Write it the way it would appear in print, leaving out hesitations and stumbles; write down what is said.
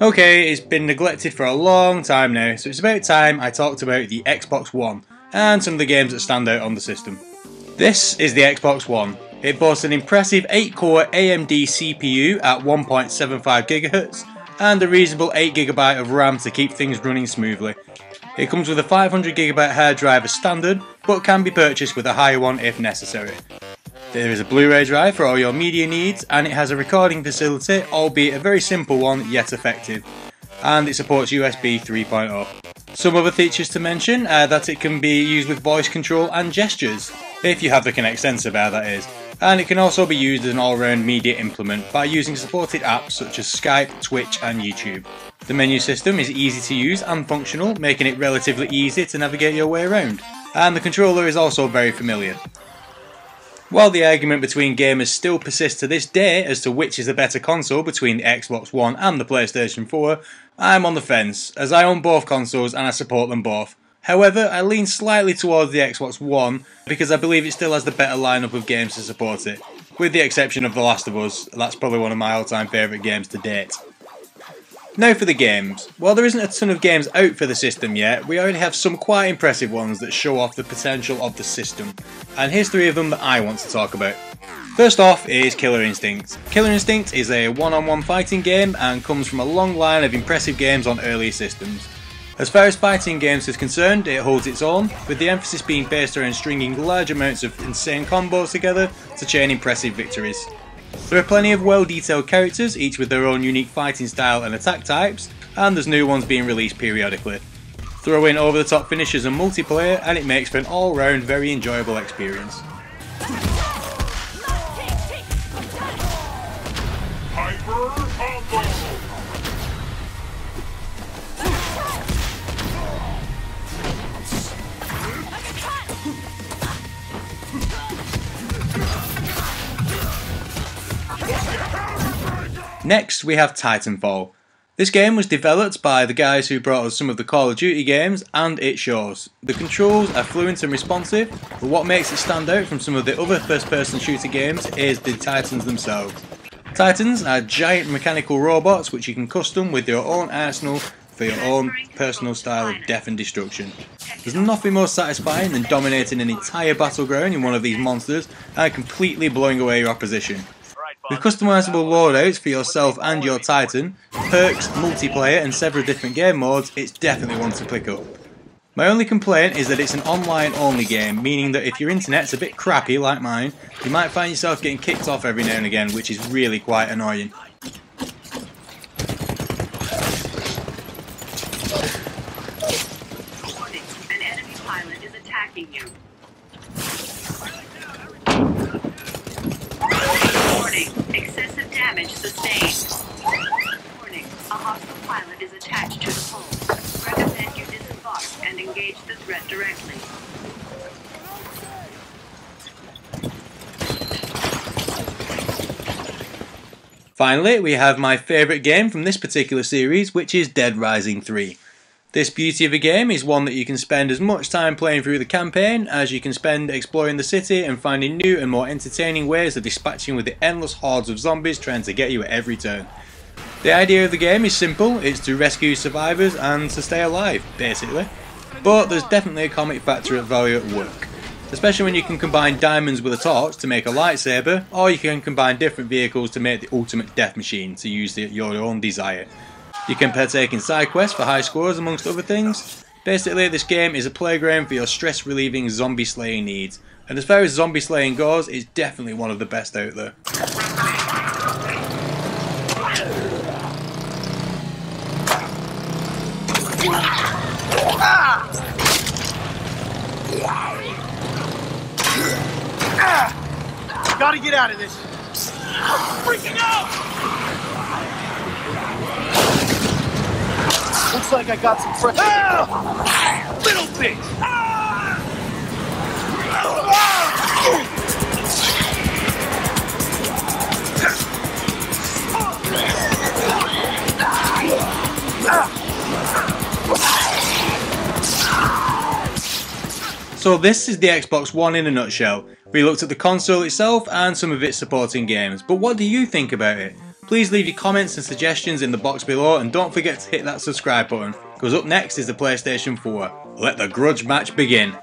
Okay, it's been neglected for a long time now, so it's about time I talked about the Xbox One and some of the games that stand out on the system. This is the Xbox One. It boasts an impressive 8-core AMD CPU at 1.75 GHz and a reasonable 8GB of RAM to keep things running smoothly. It comes with a 500GB hard drive as standard, but can be purchased with a higher one if necessary. There is a Blu-ray drive for all your media needs, and it has a recording facility, albeit a very simple one yet effective, and it supports USB 3.0. Some other features to mention are that it can be used with voice control and gestures, if you have the Kinect sensor bar that is, and it can also be used as an all-round media implement by using supported apps such as Skype, Twitch and YouTube. The menu system is easy to use and functional, making it relatively easy to navigate your way around, and the controller is also very familiar. While the argument between gamers still persists to this day as to which is the better console between the Xbox One and the PlayStation 4, I'm on the fence, as I own both consoles and I support them both. However, I lean slightly towards the Xbox One because I believe it still has the better lineup of games to support it. With the exception of The Last of Us, that's probably one of my all-time favourite games to date. Now for the games. While there isn't a ton of games out for the system yet, we already have some quite impressive ones that show off the potential of the system, and here's 3 of them that I want to talk about. First off is Killer Instinct. Killer Instinct is a one-on-one fighting game and comes from a long line of impressive games on earlier systems. As far as fighting games is concerned, it holds its own, with the emphasis being based around stringing large amounts of insane combos together to chain impressive victories. There are plenty of well-detailed characters, each with their own unique fighting style and attack types, and there's new ones being released periodically. Throw in over-the-top finishes and multiplayer and it makes for an all-round very enjoyable experience. Next we have Titanfall. This game was developed by the guys who brought us some of the Call of Duty games, and it shows. The controls are fluent and responsive, but what makes it stand out from some of the other first-person shooter games is the Titans themselves. Titans are giant mechanical robots which you can custom with your own arsenal for your own personal style of death and destruction. There's nothing more satisfying than dominating an entire battleground in one of these monsters and completely blowing away your opposition. With customizable loadouts for yourself and your Titan, perks, multiplayer and several different game modes, it's definitely one to pick up. My only complaint is that it's an online only game, meaning that if your internet's a bit crappy like mine, you might find yourself getting kicked off every now and again, which is really quite annoying. Warning, an enemy pilot is attacking you. Excessive damage sustained. Warning, a hostile pilot is attached to the hull. Recommend you disembark and engage the threat directly. Finally, we have my favourite game from this particular series, which is Dead Rising 3. This beauty of a game is one that you can spend as much time playing through the campaign as you can spend exploring the city and finding new and more entertaining ways of dispatching with the endless hordes of zombies trying to get you at every turn. The idea of the game is simple, it's to rescue survivors and to stay alive, basically. But there's definitely a comic factor at value at work. Especially when you can combine diamonds with a torch to make a lightsaber, or you can combine different vehicles to make the ultimate death machine to use your own desire. You can partake in side quests for high scores amongst other things. Basically, this game is a playground for your stress relieving zombie slaying needs, and as far as zombie slaying goes, it's definitely one of the best out there. Gotta get out of this. I'm freaking out! Looks like I got some fresh. Ah! Little bitch! Ah! So this is the Xbox One in a nutshell. We looked at the console itself and some of its supporting games, but what do you think about it? Please leave your comments and suggestions in the box below, and don't forget to hit that subscribe button, because up next is the PlayStation 4. Let the grudge match begin.